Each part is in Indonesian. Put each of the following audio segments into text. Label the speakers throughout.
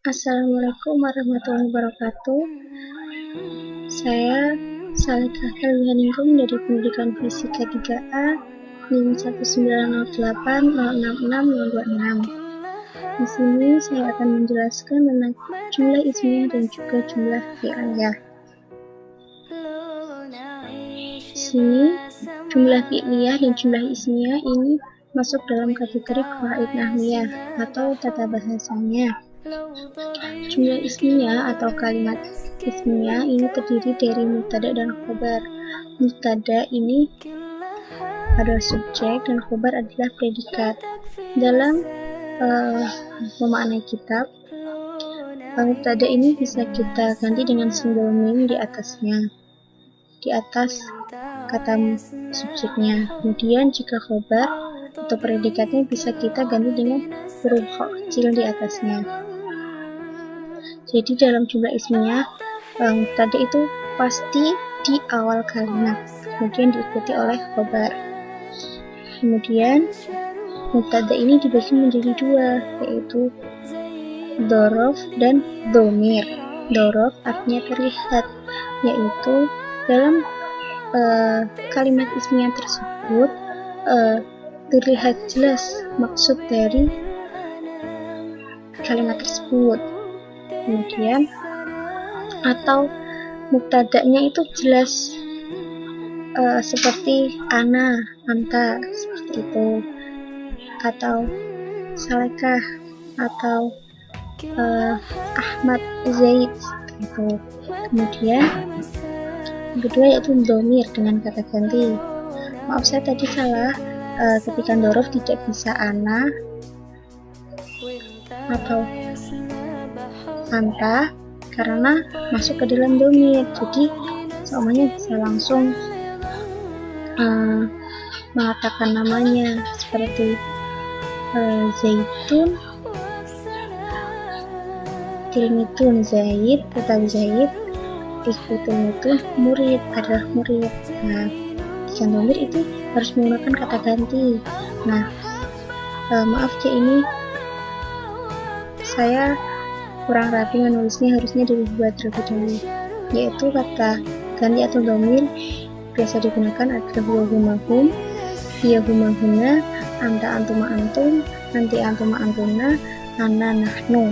Speaker 1: Assalamualaikum warahmatullahi wabarakatuh. Saya Salika Helwihaningrum dari Pendidikan Fisika 3A NIM 19080866026. Di sini saya akan menjelaskan tentang jumlah ismiyah dan juga jumlah fi'liyah. Di sini jumlah fi'liyah dan jumlah ismiyah ini masuk dalam kategori qawaid nahwiyah atau tata bahasanya. Jumlah ismiyah atau kalimat ismiyah ini terdiri dari mubtada dan khobar. Mubtada ini adalah subjek dan khobar adalah predikat. Dalam memaknai kitab, mubtada ini bisa kita ganti dengan simbol mim di atasnya, di atas kata subjeknya. Kemudian jika khobar atau predikatnya bisa kita ganti dengan huruf kha kecil di atasnya. Jadi dalam jumlah ismiyah, mubtada itu pasti di awal kalimat, kemudian diikuti oleh khobar. Kemudian mubtada ini dibagi menjadi dua, yaitu dzaraf dan dhamir. Dzaraf artinya terlihat, yaitu dalam kalimat ismiyah tersebut terlihat jelas maksud dari kalimat tersebut. Kemudian atau mubtada'nya itu jelas seperti ana, anta, seperti itu, atau salekah, atau Ahmad, Zaid, itu. Kemudian yang kedua yaitu dhamir dengan kata ganti. Maaf, saya tadi salah, ketika dzaraf tidak bisa ana atau anta karena masuk ke dalam dhamir, jadi semuanya bisa langsung mengatakan namanya seperti Zaitun, tilmitun Zaid, utawi Zaid, ikutun itu murid, adalah murid. Nah, jika dhamir itu harus menggunakan kata ganti. Nah, maaf ya, ini saya kurang rapi menulisnya, harusnya dibuat terlebih dahulu, yaitu kata ganti atau dhamir biasa digunakan adalah huwa huma hum, hiya huma huna, anta antuma antum, nanti antuma antuna, ana nahnu.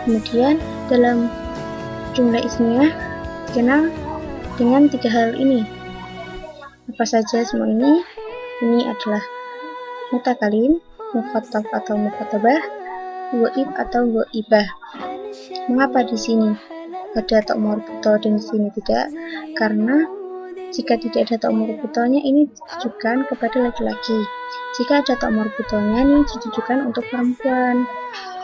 Speaker 1: Kemudian dalam jumlah ismiyah dikenal dengan tiga hal ini. Apa saja semua ini? Ini adalah mutakalim, mukhatab atau mukhatabah, ghaib atau ghaibah. Mengapa di sini ada tok marbutoh dan di sini tidak? Karena jika tidak ada tok marbutohnya ini ditujukan kepada laki-laki. Jika ada tok marbutohnya ini ditujukan untuk perempuan.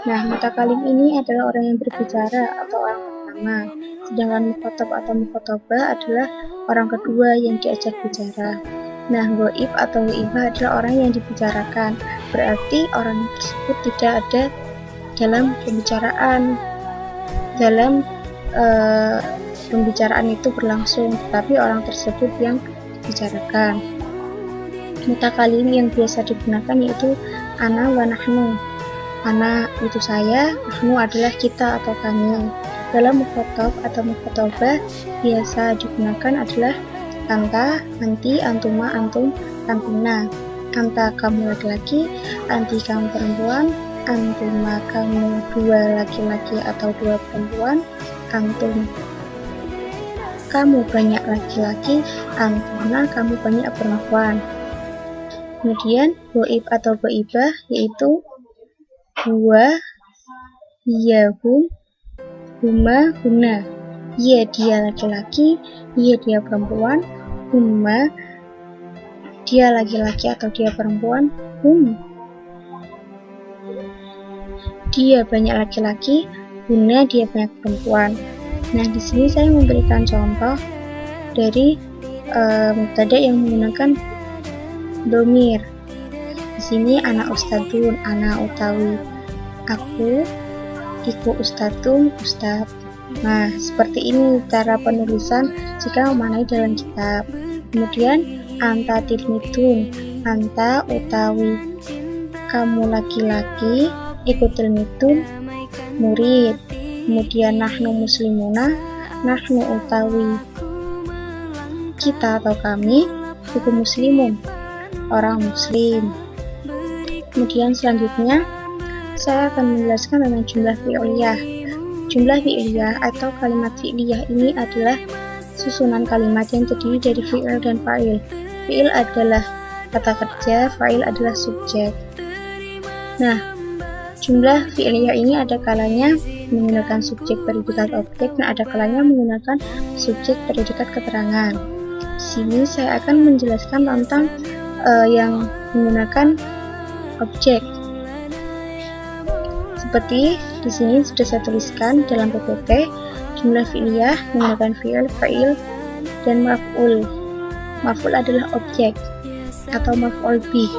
Speaker 1: Nah, mutakalim ini adalah orang yang berbicara atau orang pertama, sedangkan mukhatab atau mukhatabah adalah orang kedua yang diajak bicara. Nah, ghaib atau ghaibah adalah orang yang dibicarakan, berarti orang tersebut tidak ada dalam pembicaraan, dalam pembicaraan itu berlangsung, tetapi orang tersebut yang dibicarakan. Mutakalim yang biasa digunakan yaitu ana wa nahnu. Ana itu saya, nahnu adalah kita atau kami. Dalam mukhatab atau mukhatabah biasa digunakan adalah anta, anti, antuma, antum, antuna. Anta kamu laki-laki, anti kamu perempuan, antuma kamu dua laki-laki atau dua perempuan, antum kamu banyak laki-laki, antuna kamu banyak perempuan. Kemudian ghaib atau ghaibah yaitu huwa, hiya hum, huma huna. Hiya dia laki-laki, hiya dia perempuan, huma dia laki-laki atau dia perempuan, hum dia banyak laki-laki, huna dia banyak perempuan. Nah, di sini saya memberikan contoh dari mubtada yang menggunakan dhamir. Di sini ana ustadun, ana utawi aku, iku ustadun, ustad. Nah, seperti ini cara penulisan jika memaknai dalam kitab. Kemudian anta tilmitun, anta utawi kamu laki-laki, ikutil mitun, murid. Kemudian nahnu muslimuna, nahnu utawi kita atau kami, itu muslimun, orang muslim. Kemudian selanjutnya saya akan menjelaskan tentang jumlah fi'liyah. Jumlah fi'liyah atau kalimat fi'liyah ini adalah susunan kalimat yang terdiri dari fi'il dan fa'il. Fi'il adalah kata kerja, fa'il adalah subjek. Nah, jumlah fi'liyah ini ada kalanya menggunakan subjek predikat objek dan ada kalanya menggunakan subjek predikat keterangan. Di sini saya akan menjelaskan tentang yang menggunakan objek. Seperti di sini sudah saya tuliskan dalam PPT, jumlah fi'liyah menggunakan fi'il, fa'il, dan maf'ul. Maf'ul adalah objek atau maf'ul bih.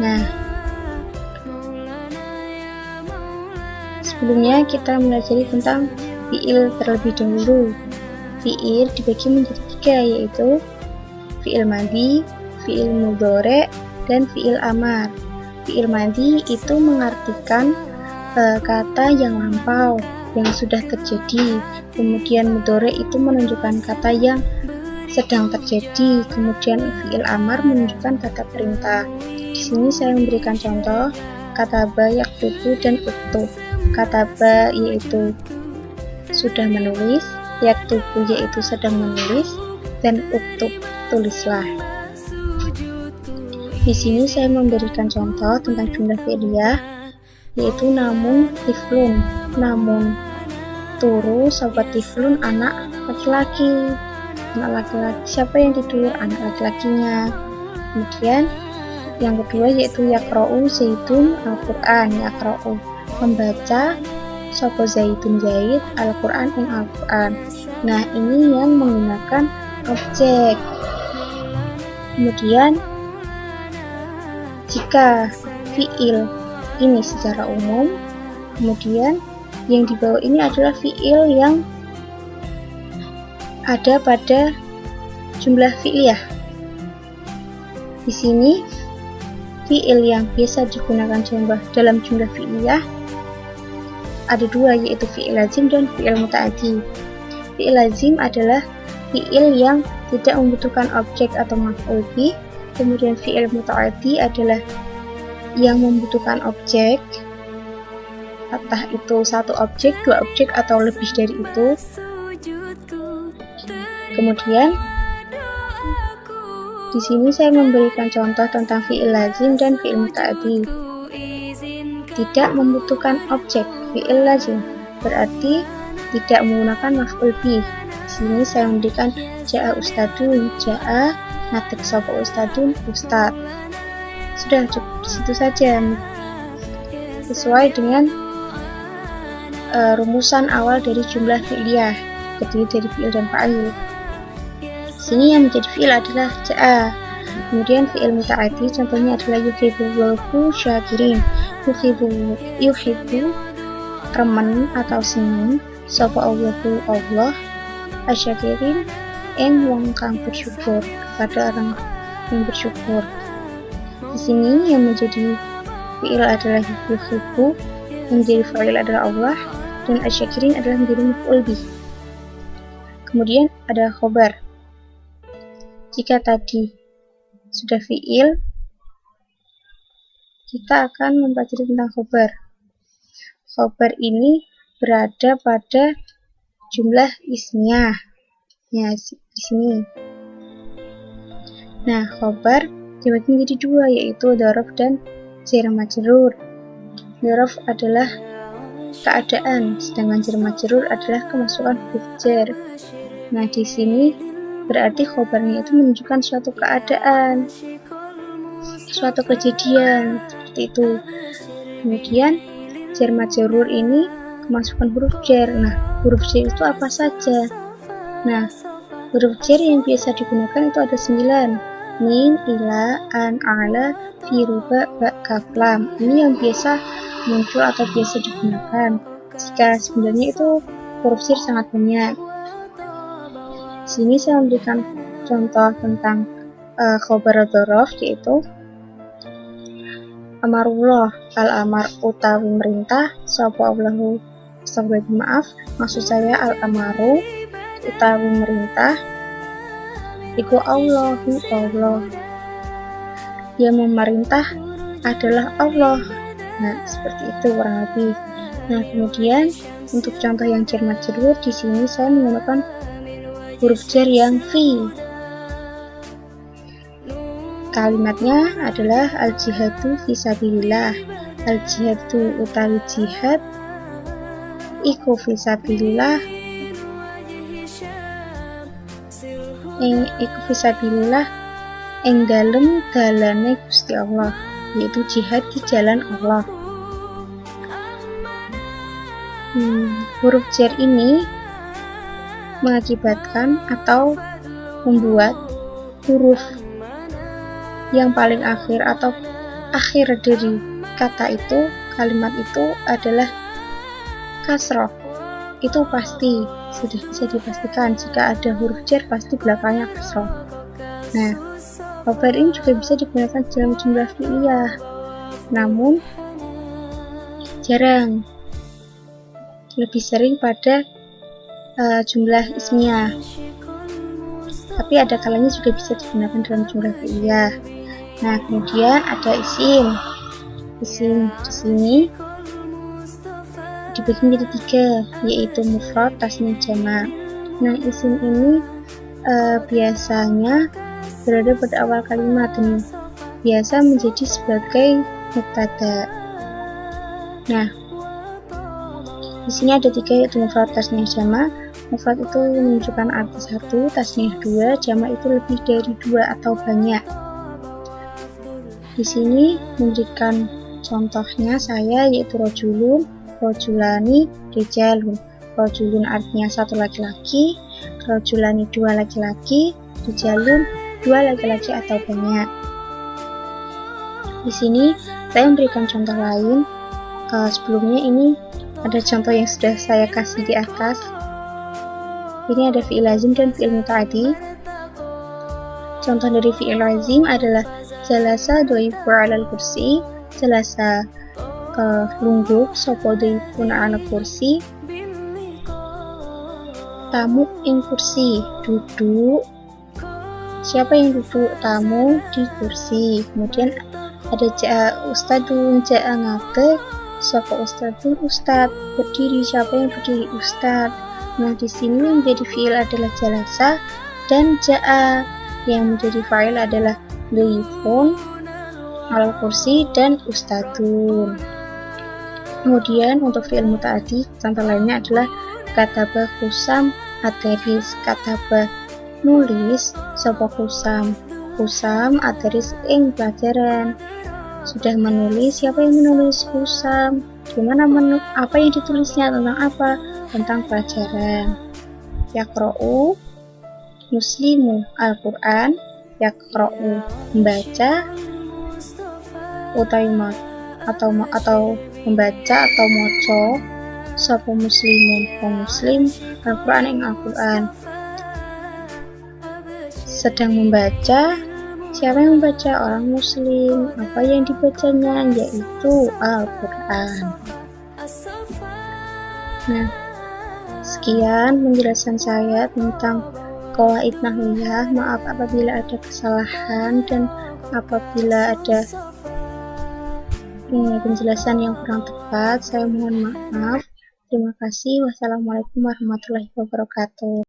Speaker 1: Nah, sebelumnya kita belajar tentang fi'il terlebih dahulu. Fi'il dibagi menjadi 3, yaitu fi'il madhi, fi'il mudhari, dan fi'il amar. Fi'il madhi itu mengartikan kata yang lampau, yang sudah terjadi. Kemudian mudhari itu menunjukkan kata yang sedang terjadi. Kemudian fi'il amar menunjukkan kata perintah. Di sini saya memberikan contoh kataba, yaktubu, dan uktub. Kataba yaitu sudah menulis, yaktubu yaitu sedang menulis, dan uktub tulislah. Di sini saya memberikan contoh tentang jumlah fi'liyah, yaitu namun tiflun, namun turu sobat tiflun, anak laki-laki. Anak laki-laki, siapa yang tidur? Anak laki-lakinya. Kemudian yang kedua yaitu yaqra'u zaidun al-Qur'an, yaqra'u membaca sapa zaidun zaid al-Qur'an ing al-Qur'an. Nah, ini yang menggunakan objek. Kemudian jika fi'il ini secara umum, kemudian yang di bawah ini adalah fi'il yang ada pada jumlah fi'liyah. Di sini fi'il yang biasa digunakan dalam jumlah fi'liyah ada 2, yaitu fi'il lazim dan fi'il muta'addi. Fi'il lazim adalah fi'il yang tidak membutuhkan objek atau maf'ul bih. Kemudian fi'il muta'addi adalah yang membutuhkan objek, entah itu 1 objek, 2 objek, atau lebih dari itu. Kemudian di sini saya memberikan contoh tentang fi'il lazim dan fi'il muta'addi. Tidak membutuhkan objek, fi'il lazim berarti tidak menggunakan maf'ul bih. Di sini saya memberikan ja'a ustadun, ja'a natik sapa ustadun, ustad. Sudah cukup di situ saja, sesuai dengan rumusan awal dari jumlah fi'liyah, terdiri dari fi'il dan fa'il. Sini yang menjadi fi'il adalah ja'a. Kemudian fi'il muta'addi contohnya adalah yuhibbullahu syakirin, yuhibbu remen atau senang sapa Allahu Allah asyakirin ing wong kang bersyukur, kepada orang yang bersyukur. Di sini yang menjadi fi'il adalah yuhibbu, yang menjadi fa'il adalah Allah, dan asyakirin adalah menjadi maf'ul bih. Kemudian ada khobar. Jika tadi sudah fi'il, kita akan mempelajari tentang khobar. Khobar ini berada pada jumlah ismiyah. Ya, di sini. Nah, khobar dibagi menjadi 2, yaitu dzaraf dan jar majrur. Dzaraf adalah keadaan, sedangkan jar majrur adalah kemasukan huruf jar. Nah, di sini berarti khobarnya itu menunjukkan suatu keadaan, suatu kejadian, seperti itu. Kemudian jar majrur ini kemasukan huruf jar. Nah, huruf jar itu apa saja? Nah, huruf jar yang biasa digunakan itu ada 9. Min, ila, an, ala, fi, ruba, ba, kaf, lam. Ini yang biasa muncul atau biasa digunakan. Jika sebenarnya itu huruf jar sangat banyak. Sini saya memberikan contoh tentang khobar dzaraf, yaitu amarullah, al-amar utawi merintah, sapa Allahu, maaf, maksud saya al-amaru utawi merintah iku Allahu, Allah. Yang memerintah adalah Allah. Nah, seperti itu kurang lebih. Nah, kemudian untuk contoh yang cermat-cerut di sini saya menggunakan huruf jar yang fi. Kalimatnya adalah al-jihadu fisabilillah. Al-jihadu utawi jihad iku fisabilillah. Iku fisabilillah ing dalem dalane Gusti Allah, yaitu jihad di jalan Allah. Huruf jar ini mengakibatkan atau membuat huruf yang paling akhir atau akhir dari kata itu, kalimat itu adalah kasroh. Itu pasti, sudah bisa dipastikan jika ada huruf jar pasti belakangnya kasroh. Nah, wabar ini juga bisa digunakan dalam jumlah fi'liyah, namun jarang, lebih sering pada jumlah ismiyah. Tapi ada kalanya juga bisa digunakan dalam jumlah fi'liyah. Nah, kemudian ada isim. Isim di sini dibagi menjadi 3, yaitu mufrad, tasniyah, jamak. Nah, isim ini biasanya berada pada awal kalimat dan biasa menjadi sebagai mubtada. Nah, di sini ada 3, yaitu mufrad, tasniyah, jamak. Mufrad itu menunjukkan arti 1, tasniyah 2, jamak itu lebih dari 2 atau banyak. Di sini memberikan contohnya saya, yaitu rojulun, rojulani, rijalun. Rojulun artinya 1 laki-laki, rojulani 2 laki-laki, rijalun 2 laki-laki atau banyak. Di sini saya memberikan contoh lain. Sebelumnya ini ada contoh yang sudah saya kasih di atas. Ini ada fi'il lazim dan fi'il muta'addi. Contoh dari fi'il lazim adalah jalasa doifu alal kursi, jalasa lungguh sopo doifun ala kursi, tamu ing kursi, duduk. Siapa yang duduk? Tamu di kursi. Kemudian ada ja'a ustadun, ja'a ngate, sopo ustadun, ustad. Berdiri, siapa yang berdiri? Ustad. Nah, di sini yang menjadi fi'il adalah jalasa dan ja'a, yang menjadi fa'il adalah doifun ala kursi dan ustadun. Kemudian untuk fi'il muta'addi, contoh lainnya adalah kataba kusam ateris, kataba nulis sopo kusam, kusam ateris ing pelajaran. Sudah menulis, siapa yang menulis? Kusam. Gimana apa yang ditulisnya, tentang apa? Tentang pelajaran. Yaqra'u muslimu Al-Quran, yaqra'u membaca, atau membaca atau moco, sopo muslimun muslim Al-Quran ing Al-Quran. Sedang membaca, siapa yang membaca? Orang muslim. Apa yang dibacanya? Yaitu Al-Quran. Nah, sekian penjelasan saya tentang qawaid nahwiyah. Maaf apabila ada kesalahan dan apabila ada penjelasan yang kurang tepat, saya mohon maaf. Terima kasih. Wassalamualaikum warahmatullahi wabarakatuh.